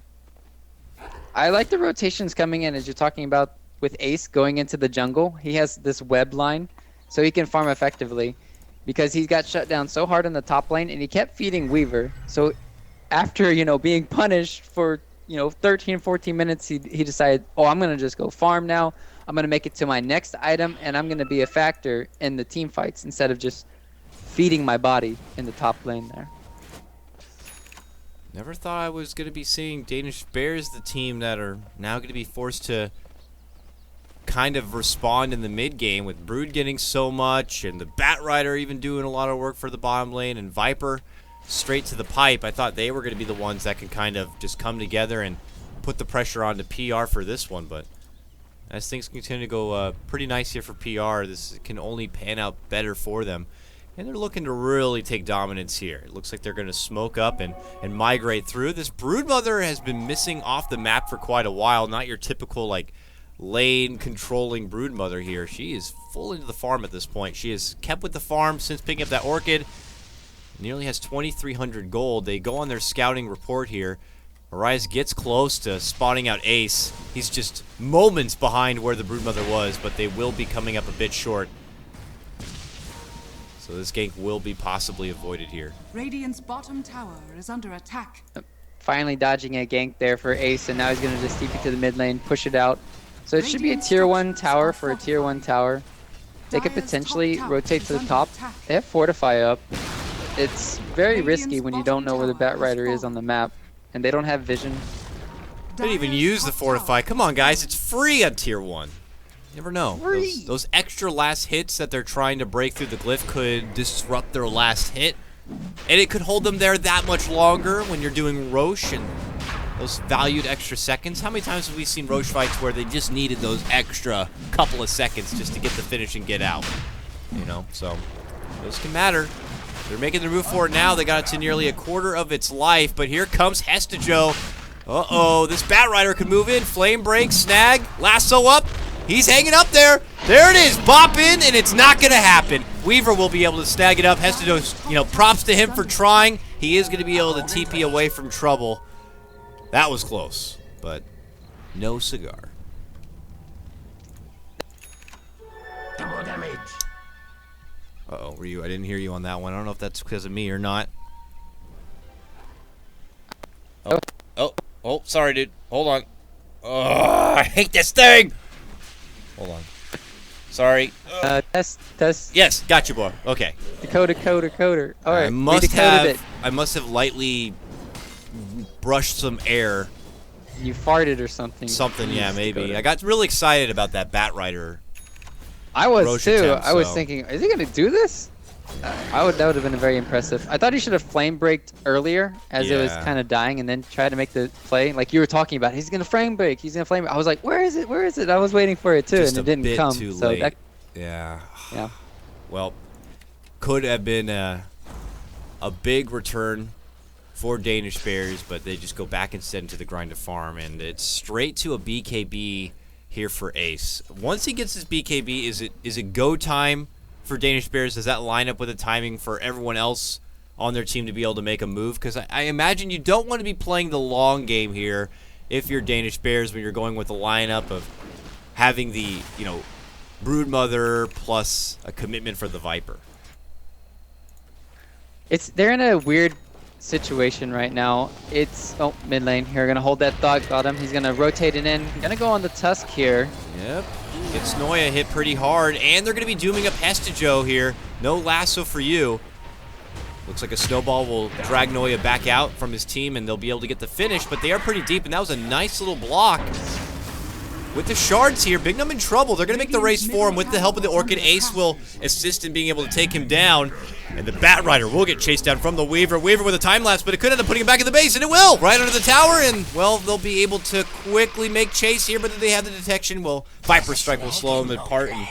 I like the rotations coming in as you're talking about with Ace going into the jungle. He has this web line, so he can farm effectively because he got shut down so hard in the top lane, and he kept feeding Weaver. So after, you know, being punished for, you know, 13, 14 minutes, he decided, oh, I'm going to just go farm now. I'm going to make it to my next item, and I'm going to be a factor in the team fights instead of just feeding my body in the top lane there. Never thought I was going to be seeing Danish Bears, the team that are now going to be forced to kind of respond in the mid game with Brood getting so much and the Batrider even doing a lot of work for the bottom lane and Viper straight to the pipe. I thought they were going to be the ones that can kind of just come together and put the pressure on to PR for this one, but as things continue to go pretty nice here for PR, this can only pan out better for them. And they're looking to really take dominance here. It looks like they're going to smoke up and migrate through. This Broodmother has been missing off the map for quite a while. Not your typical, like, lane-controlling Broodmother here. She is full into the farm at this point. She has kept with the farm since picking up that Orchid. Nearly has 2,300 gold. They go on their scouting report here. Arise gets close to spotting out Ace. He's just moments behind where the Broodmother was, but they will be coming up a bit short. So this gank will be possibly avoided here. Radiant's bottom tower is under attack. Finally dodging a gank there for Ace, and now he's going to just TP to the mid lane, push it out. So it should be a tier 1 tower for a tier 1 tower. They could potentially rotate to the top. They have Fortify up. It's very risky when you don't know where the Batrider is on the map, and they don't have vision. They didn't even use the Fortify. Come on, guys. It's free on tier 1. You never know. Those extra last hits that they're trying to break through the glyph could disrupt their last hit. And it could hold them there that much longer when you're doing Roche and those valued extra seconds. How many times have we seen Roche fights where they just needed those extra couple of seconds just to get the finish and get out? You know, so those can matter. They're making their move for it now. They got it to nearly a quarter of its life, but here comes Hestejo. Uh-oh, this Bat Rider could move in. Flame break, snag, lasso up. He's hanging up there. There it is. Bop in, and it's not going to happen. Weaver will be able to snag it up. Hestejo, props to him for trying. He is going to be able to TP away from trouble. That was close, but no cigar. Double damage. Uh-oh, were you? I didn't hear you on that one. I don't know if that's because of me or not. Oh, sorry, dude. Hold on. Oh, I hate this thing. Hold on. Sorry. Test. Yes, got you, boy. Okay. Decoder. All right, I must have lightly brushed some air. You farted or something. Something, yeah, maybe. I got really excited about that Bat Rider. I was Roche too. attempt, I was so. thinking, is he gonna do this? That would have been very impressive. I thought he should have flame braked earlier as it was Yeah. kind of dying, and then try to make the play like you were talking about. He's gonna flame break. He's gonna flame break. I was like, where is it? Where is it? I was waiting for it too, Just and it a didn't bit come. too So late. that, Yeah. yeah. Well, could have been a big return for Danish Bears, but they just go back instead into the grind to farm, and it's straight to a BKB here for Ace. Once he gets his BKB, is it go time for Danish Bears? Does that line up with the timing for everyone else on their team to be able to make a move? Because I imagine you don't want to be playing the long game here if you're Danish Bears when you're going with the lineup of having the, Broodmother plus a commitment for the Viper. They're in a weird situation right now. It's mid lane here. Gonna hold that thought. Got him. He's gonna rotate it in. Gonna go on the Tusk here. Yep. Gets Noya hit pretty hard, and they're going to be dooming up Hestejo here. No lasso for you. Looks like a snowball will drag Noya back out from his team, and they'll be able to get the finish, but they are pretty deep, and that was a nice little block. With the shards here, Big Num in trouble. They're going to make the race for him with the help of the Orchid. Ace will assist in being able to take him down, and the Bat Rider will get chased down from the Weaver. Weaver with a time lapse, but it could end up putting him back in the base, and it will! Right under the tower, and, well, they'll be able to quickly make chase here, but if they have the detection, well, Viper Strike will slow them apart, and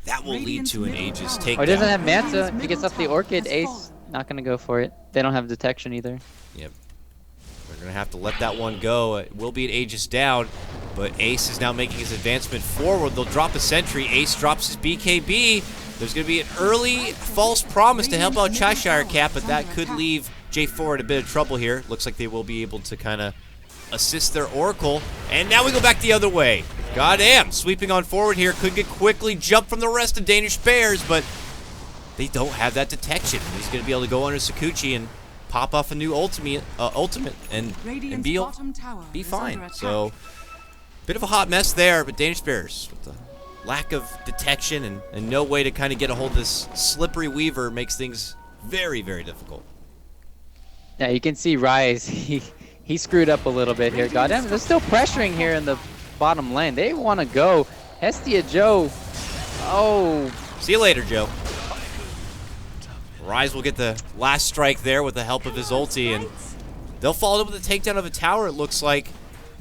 that will lead to an Aegis takedown. Oh, he doesn't have Manta. If he gets up the Orchid, Ace not gonna go for it. They don't have detection either. Yep. They're going to have to let that one go. It will be an Aegis down, but Ace is now making his advancement forward. They'll drop a sentry. Ace drops his BKB. There's going to be an early false promise to help out Cheshire Cat, but that could leave J4 in a bit of trouble here. Looks like they will be able to kind of assist their Oracle. And now we go back the other way. Goddamn, sweeping on forward here. Could get quickly jumped from the rest of Danish Bears, but they don't have that detection. He's going to be able to go under Sakuchi and pop off a new ultimate and be fine. So, bit of a hot mess there, but Danish Bears, with the lack of detection and no way to kind of get a hold of this slippery Weaver, makes things very, very difficult. Yeah, you can see Rise. He screwed up a little bit here. Goddamn, they're still pressuring here in the bottom lane. They want to go. Hestia Joe. Oh. See you later, Joe. Rise will get the last strike there with the help of his ulti, and they'll follow up with a takedown of a tower, it looks like.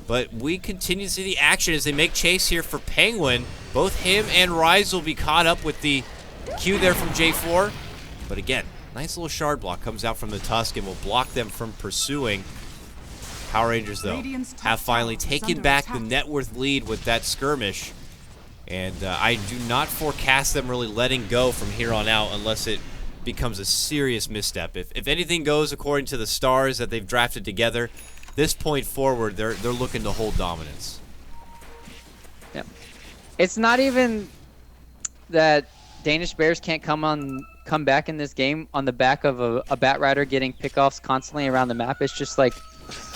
But we continue to see the action as they make chase here for Penguin. Both him and Rise will be caught up with the Q there from J4. But again, nice little shard block comes out from the Tusk and will block them from pursuing. Power Rangers, though, have finally taken back the net worth lead with that skirmish. And I do not forecast them really letting go from here on out unless it becomes a serious misstep. If anything goes according to the stars that they've drafted together, this point forward, they're looking to hold dominance. Yeah. It's not even that Danish Bears can't come back in this game on the back of a Bat Rider getting pickoffs constantly around the map. It's just like,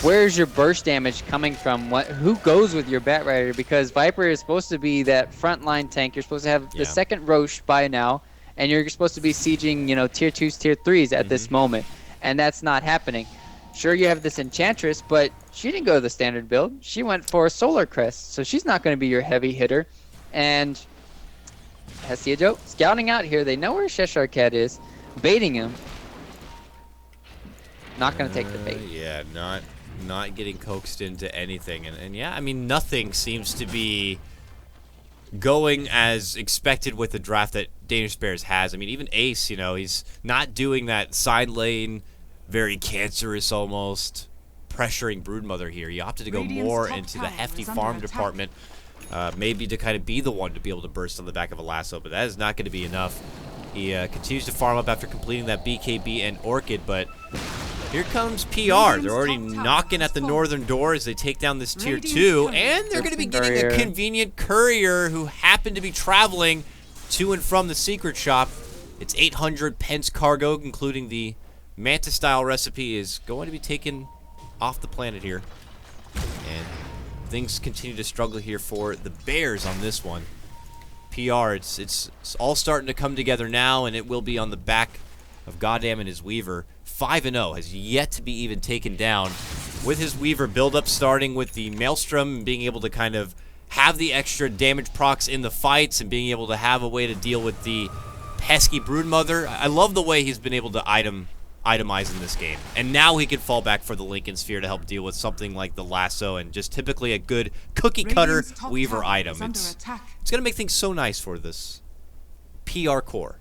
where's your burst damage coming from? Who goes with your Bat Rider? Because Viper is supposed to be that frontline tank. You're supposed to have the second Roche by now, and you're supposed to be sieging, tier 2s, tier 3s at this moment, and that's not happening. Sure, you have this Enchantress, but she didn't go to the standard build. She went for a Solar Crest, so she's not going to be your heavy hitter. And Hestia Joe scouting out here. They know where Cheshire Cat is, baiting him. Not going to take the bait. Yeah, not getting coaxed into anything. And yeah, I mean, nothing seems to be going as expected with the draft that Danish Bears has. I mean, even Ace, you know, he's not doing that side lane, very cancerous almost, pressuring Broodmother here. He opted to go Radiant's more top into the tower hefty is under farm attack. department, maybe to kind of be the one to be able to burst on the back of a lasso, but that is not going to be enough. He continues to farm up after completing that BKB and Orchid, but here comes PR. They're already knocking at the northern door as they take down this tier 2, and they're going to be getting a convenient courier who happened to be traveling to and from the secret shop. It's 800 pence cargo, including the Manta-style recipe, is going to be taken off the planet here. And things continue to struggle here for the Bears on this one. PR, it's all starting to come together now, and it will be on the back of Goddamn and his Weaver. 5-0 has yet to be even taken down, with his Weaver build-up starting with the Maelstrom and being able to kind of have the extra damage procs in the fights and being able to have a way to deal with the pesky Broodmother. I love the way he's been able to itemize in this game. And now he can fall back for the Lincoln Sphere to help deal with something like the lasso and just typically a good cookie-cutter Radiant's top Weaver tower item. is under It's attack. going to make things so nice for this PR core.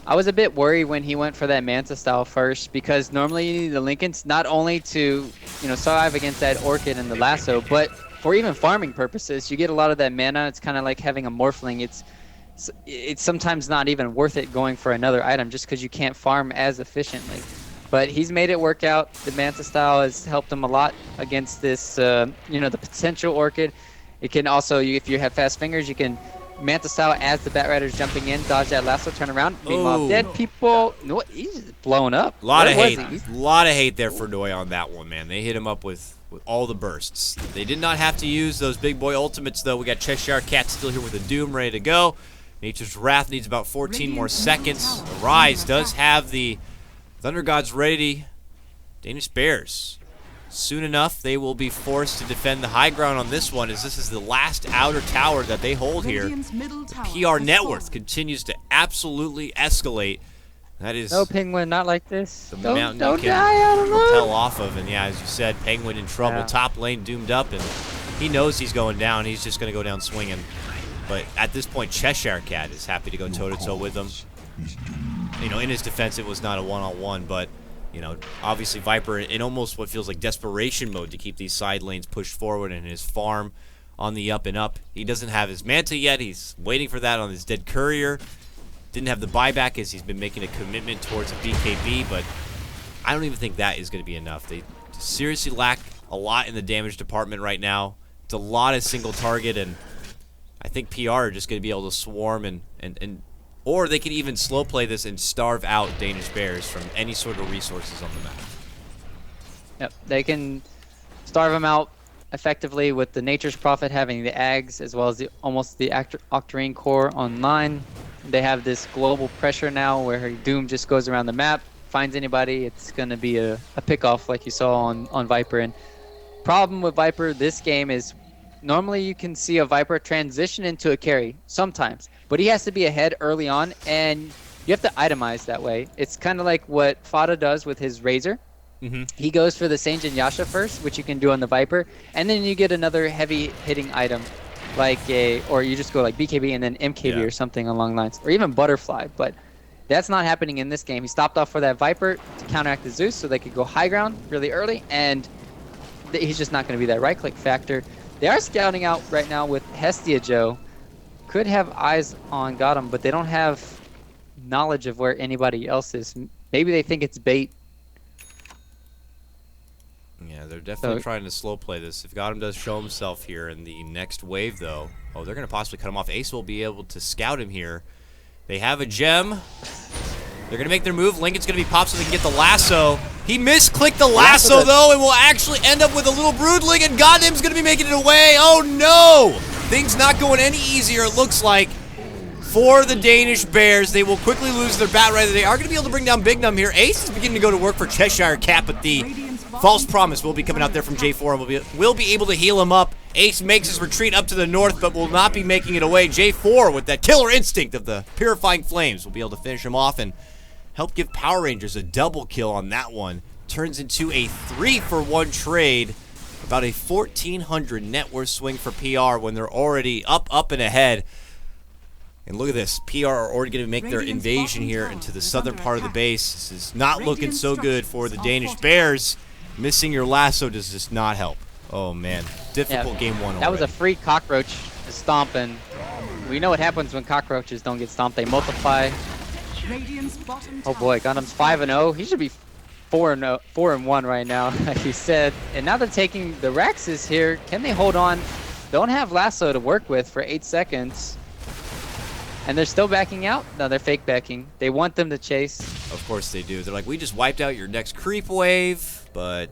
I was a bit worried when he went for that Manta style first, because normally you need the Lincolns not only to, you know, survive against that Orchid and the lasso, but for even farming purposes. You get a lot of that mana. It's kind of like having a Morphling. It's sometimes not even worth it going for another item just because you can't farm as efficiently. But he's made it work out. The Manta style has helped him a lot against this, you know, the potential Orchid. It can also, if you have fast fingers, you can Manta style as the Bat Rider's jumping in, dodge that lasso, turn around, beat him off. Dead people. No, he's just blown up. A lot of Where hate. was he? A lot of hate there for Doi on that one, man. They hit him up with all the bursts. They did not have to use those big boy ultimates, though. We got Cheshire Cat still here with a Doom ready to go. Nature's Wrath needs about 14 more seconds. The Rise does have the Thunder Gods ready. Danish Bears. Soon enough, they will be forced to defend the high ground on this one, as this is the last outer tower that they hold here. Radiant's middle tower PR has net worth fallen. continues to absolutely escalate. That is No, Penguin, not like this. the Don't mountain die, you I can don't know. rappel off of. And yeah, as you said, Penguin in trouble. Yeah. Top lane doomed up, and he knows he's going down. He's just going to go down swinging. But at this point, Cheshire Cat is happy to go toe-to-toe with him. You know, in his defense, it was not a one-on-one, but you know, obviously Viper in almost what feels like desperation mode to keep these side lanes pushed forward and his farm on the up and up. He doesn't have his Manta yet. He's waiting for that on his dead courier. Didn't have the buyback as he's been making a commitment towards a BKB, but I don't even think that is going to be enough. They seriously lack a lot in the damage department right now. It's a lot of single target, and I think PR are just going to be able to swarm and or they could even slow play this and starve out Danish Bears from any sort of resources on the map. Yep, they can starve them out effectively with the Nature's Prophet having the Ags as well as almost the Octarine core online. They have this global pressure now where Doom just goes around the map, finds anybody. It's going to be a pick-off like you saw on Viper. And problem with Viper this game is normally you can see a Viper transition into a carry sometimes, but he has to be ahead early on, and you have to itemize that way. It's kind of like what Fada does with his Razor. He goes for the Sanjin Yasha first, which you can do on the Viper, and then you get another heavy hitting item, like or you just go like BKB and then MKB or something along lines, or even Butterfly. But that's not happening in this game. He stopped off for that Viper to counteract the Zeus so they could go high ground really early, and he's just not going to be that right-click factor. They are scouting out right now with Hestia Joe. Could have eyes on Gotham, but they don't have knowledge of where anybody else is. Maybe they think it's bait. Yeah, they're definitely trying to slow play this. If Gotham does show himself here in the next wave, though, oh, they're going to possibly cut him off. Ace will be able to scout him here. They have a gem. They're going to make their move. Lincoln's going to be popped so they can get the lasso. He misclicked the lasso, though, and will actually end up with a little Broodling, and Goddamn's going to be making it away. Oh, no! Things not going any easier, it looks like, for the Danish Bears. They will quickly lose their Bat Rider. They are going to be able to bring down Big Num here. Ace is beginning to go to work for Cheshire Cat, but the false promise will be coming out there from J4, and will be able to heal him up. Ace makes his retreat up to the north, but will not be making it away. J4, with that killer instinct of the Purifying Flames, will be able to finish him off and help give Power Rangers a double kill on that one. Turns into a 3-for-1 trade. About a 1,400 net worth swing for PR when they're already up, and ahead. And look at this. PR are already going to make their Radiant's invasion bottom here tower into the is southern under part of the attack. base. This is not looking Radiant so good for the structures are Danish fortified. Bears. Missing your lasso does just not help. Oh, man. Difficult game one That was a already. free cockroach to stomp, and we know what happens when cockroaches don't get stomped. They multiply. Radiant's bottom Oh tower boy, is Gundam's 5-0. He should be 4-1 right now, like you said. And now they're taking the Raxes here. Can they hold on? Don't have lasso to work with for 8 seconds. And they're still backing out? No, they're fake backing. They want them to chase. Of course they do. They're like, we just wiped out your next creep wave, but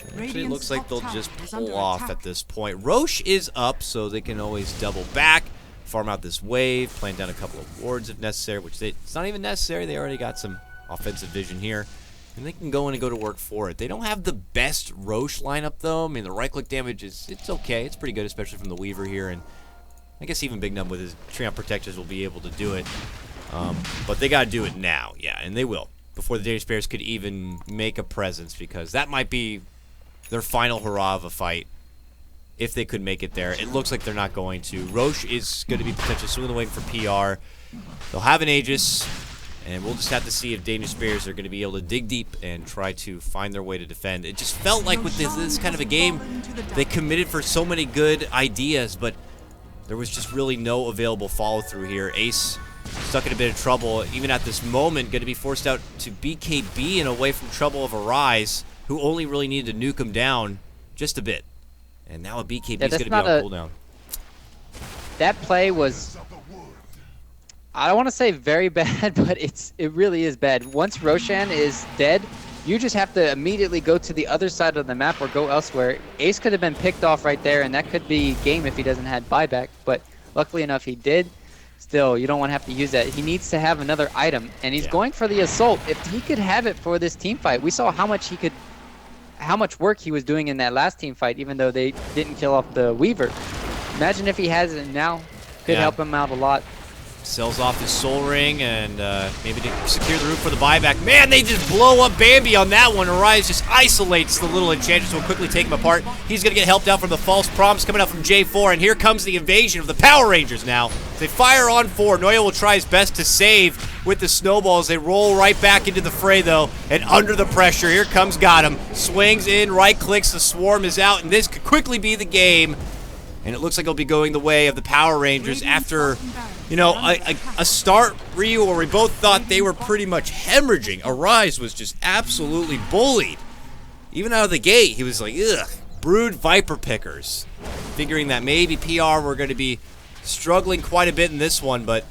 actually it Radiant's looks like top they'll tower just is pull under off attack. at this point. Roche is up, so they can always double back, farm out this wave, plant down a couple of wards if necessary, which it's not even necessary. They already got some offensive vision here, and they can go in and go to work for it. They don't have the best Roche lineup, though. I mean, the right-click damage it's okay. It's pretty good, especially from the Weaver here, and I guess even Big Nub with his Treant Protectors will be able to do it. But they got to do it now, yeah, and they will, before the Danish Bears could even make a presence, because that might be their final hurrah of a fight, if they could make it there. It looks like they're not going to. Roche is going to be potentially swinging the wing for PR. They'll have an Aegis, and we'll just have to see if Danish Bears are going to be able to dig deep and try to find their way to defend. It just felt like with this kind of a game, they committed for so many good ideas, but there was just really no available follow-through here. Ace stuck in a bit of trouble, even at this moment, going to be forced out to BKB and away from trouble of Arise, who only really needed to nuke him down just a bit. And now a BKB is going to be on cooldown. That play was, I don't want to say very bad, but it really is bad. Once Roshan is dead, you just have to immediately go to the other side of the map or go elsewhere. Ace could have been picked off right there, and that could be game if he doesn't have buyback, but luckily enough he did. Still, you don't want to have to use that. He needs to have another item, and he's going for the assault. If he could have it for this team fight, we saw how much work he was doing in that last team fight, even though they didn't kill off the Weaver. Imagine if he has it now. Could help him out a lot. Sells off his Soul Ring and maybe to secure the roof for the buyback. Man, they just blow up Bambi on that one. Arise just isolates the little Enchantress, will quickly take him apart. He's going to get helped out from the false promise coming out from J4, and here comes the invasion of the Power Rangers now. They fire on 4. Noya will try his best to save with the snowballs. They roll right back into the fray, though, and under the pressure, here comes Gotham. Swings in, right-clicks, the Swarm is out, and this could quickly be the game. And it looks like it'll be going the way of the Power Rangers after, you know, a start, Ryu, where we both thought they were pretty much hemorrhaging. Arise was just absolutely bullied. Even out of the gate, he was like, ugh, brood Viper pickers. Figuring that maybe PR were going to be struggling quite a bit in this one, but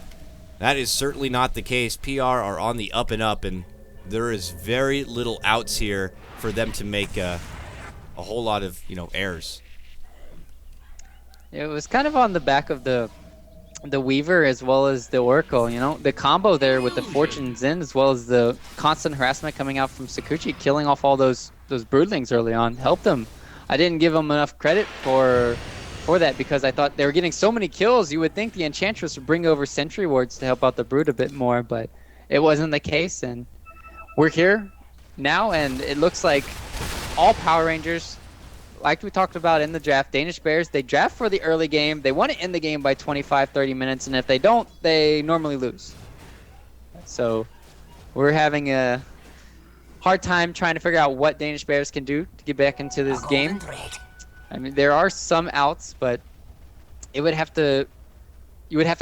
that is certainly not the case. PR are on the up and up, and there is very little outs here for them to make a whole lot of, you know, errors. It was kind of on the back of the Weaver as well as the Oracle, you know? The combo there with the Fortune Zen as well as the constant harassment coming out from Sakuchi, killing off all those broodlings early on, helped them. I didn't give them enough credit for that because I thought they were getting so many kills. You would think the Enchantress would bring over Sentry Wards to help out the Brood a bit more, but it wasn't the case, and we're here now, and it looks like all Power Rangers, like we talked about in the draft, Danish Bears, they draft for the early game. They want to end the game by 25, 30 minutes, and if they don't, they normally lose. So we're having a hard time trying to figure out what Danish Bears can do to get back into this game. I mean, there are some outs, but you would have to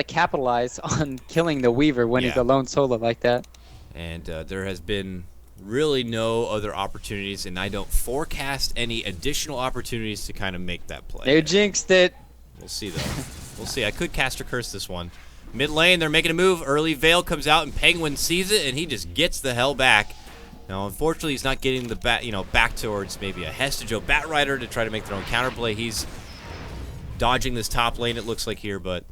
capitalize on killing the Weaver when he's alone solo like that. And there has been really no other opportunities, and I don't forecast any additional opportunities to kind of make that play. They jinxed it. We'll see, though. We'll see. I could Caster Curse this one. Mid lane, they're making a move. Early Veil comes out, and Penguin sees it, and he just gets the hell back. Now, unfortunately, he's not getting the back towards maybe a Hestejo Batrider to try to make their own counterplay. He's dodging this top lane, it looks like here, but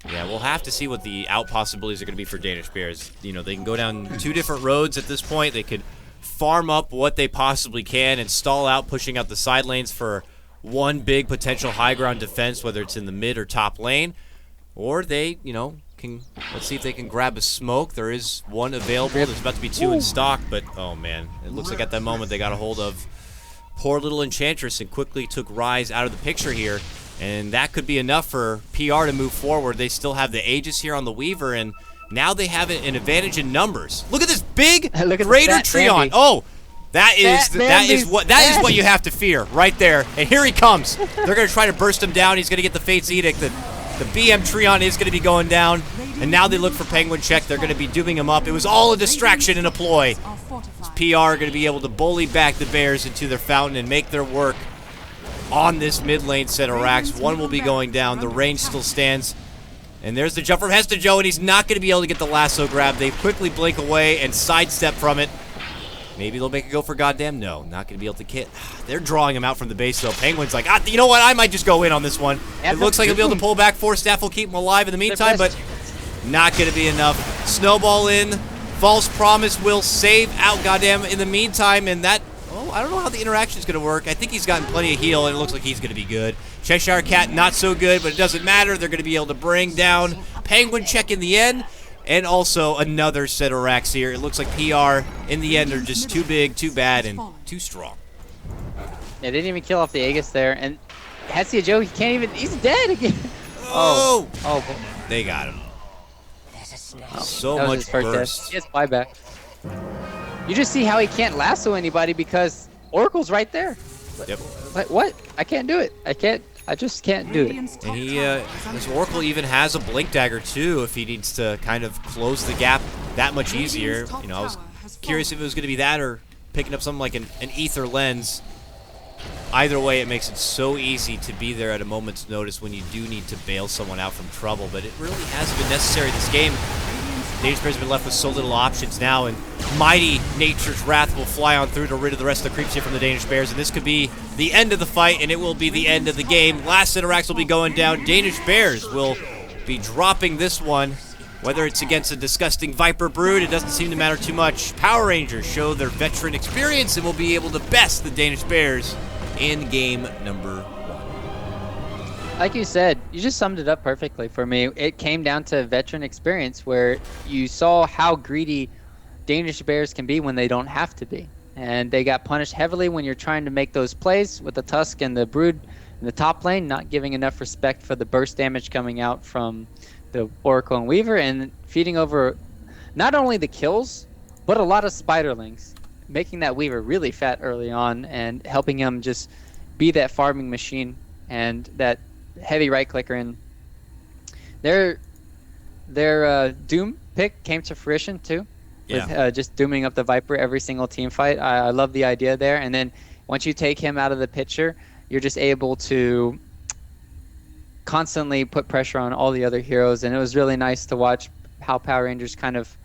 yeah, we'll have to see what the out possibilities are going to be for Danish Bears. You know, they can go down 2 different roads at this point. They could farm up what they possibly can and stall out, pushing out the side lanes for one big potential high ground defense, whether it's in the mid or top lane. Or they, you know, can, let's see if they can grab a smoke. There is one available. There's about to be 2 in stock, but oh man, it looks like at that moment they got a hold of poor little Enchantress and quickly took Rise out of the picture here. And that could be enough for PR to move forward. They still have the Aegis here on the Weaver, and now they have an advantage in numbers. Look at this big Look at Raider that Treon. Bambi. Oh, that is Bambi's what dead. you have to fear right there. And here he comes. They're going to try to burst him down. He's going to get the Fate's Edict. The BM Treon is going to be going down. And now they look for Penguin Check. They're going to be dooming him up. It was all a distraction and a ploy. PR are going to be able to bully back the Bears into their fountain and make their work on this mid lane set of racks. One will be going down. The range still stands. And there's the jump from Hesta Joe, and he's not going to be able to get the lasso grab. They quickly blink away and sidestep from it. Maybe they'll make it go for goddamn. No, not going to be able to hit. They're drawing him out from the base, though. Penguin's like, you know what? I might just go in on this one. It looks like he'll be able to pull back. Force Staff will keep him alive in the meantime, but not going to be enough. Snowball in. False Promise will save out goddamn in the meantime, and that... Oh, I don't know how the interaction is going to work. I think he's gotten plenty of heal, and it looks like he's going to be good. Cheshire Cat, not so good, but it doesn't matter. They're going to be able to bring down Penguin Check in the end, and also another set of racks here. It looks like PR, in the end, are just too big, too bad, and too strong. They didn't even kill off the Aegis there, and Hestia Joe, he can't even... He's dead again. Oh! Oh, They got him. There's a snake. So that was much his first burst. death. He has buyback. You just see how he can't lasso anybody because Oracle's right there. Yep. Like, what? I can't do it. I just can't do it. And he, this Oracle even has a Blink Dagger too if he needs to kind of close the gap that much easier. You know, I was curious if it was going to be that or picking up something like an Ether Lens. Either way, it makes it so easy to be there at a moment's notice when you do need to bail someone out from trouble, but it really hasn't been necessary this game. Danish Bears have been left with so little options now, and mighty Nature's Wrath will fly on through to rid of the rest of the creeps here from the Danish Bears, and this could be the end of the fight, and it will be the end of the game. Last set of racks will be going down. Danish Bears will be dropping this one. Whether it's against a disgusting Viper Brood, it doesn't seem to matter too much. Power Rangers show their veteran experience and will be able to best the Danish Bears in game number 1. Like you said, you just summed it up perfectly for me. It came down to veteran experience where you saw how greedy Danish Bears can be when they don't have to be. And they got punished heavily when you're trying to make those plays with the Tusk and the Brood in the top lane, not giving enough respect for the burst damage coming out from the Oracle and Weaver, and feeding over not only the kills, but a lot of Spiderlings, making that Weaver really fat early on and helping him just be that farming machine and that heavy right clicker. And their Doom pick came to fruition too, with just dooming up the Viper every single team fight. I love the idea there. And then once you take him out of the picture, you're just able to constantly put pressure on all the other heroes. And it was really nice to watch how Power Rangers kind of,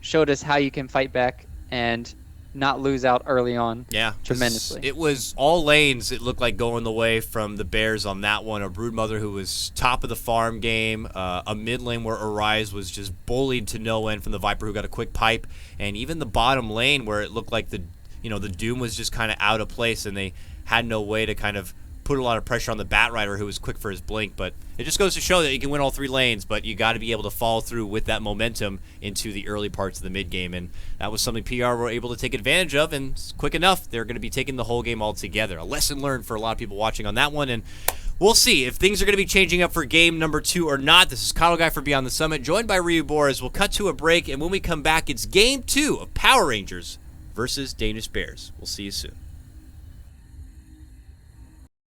showed us how you can fight back and not lose out early on. Yeah, tremendously. It was all lanes, it looked like, going the way from the Bears on that one. A Broodmother who was top of the farm game, a mid lane where Arise was just bullied to no end from the Viper who got a quick pipe, and even the bottom lane where it looked like the Doom was just kind of out of place and they had no way to kind of put a lot of pressure on the Bat Rider who was quick for his blink. But it just goes to show that you can win all 3 lanes, but you got to be able to follow through with that momentum into the early parts of the mid game, and that was something PR were able to take advantage of, and quick enough they're going to be taking the whole game all together. A lesson learned for a lot of people watching on that one, and we'll see if things are going to be changing up for game number 2 or not. This is KotLGuy for Beyond the Summit, joined by Ryu Boris. We'll cut to a break, and when we come back, it's game 2 of Power Rangers versus Danish Bears. We'll see you soon.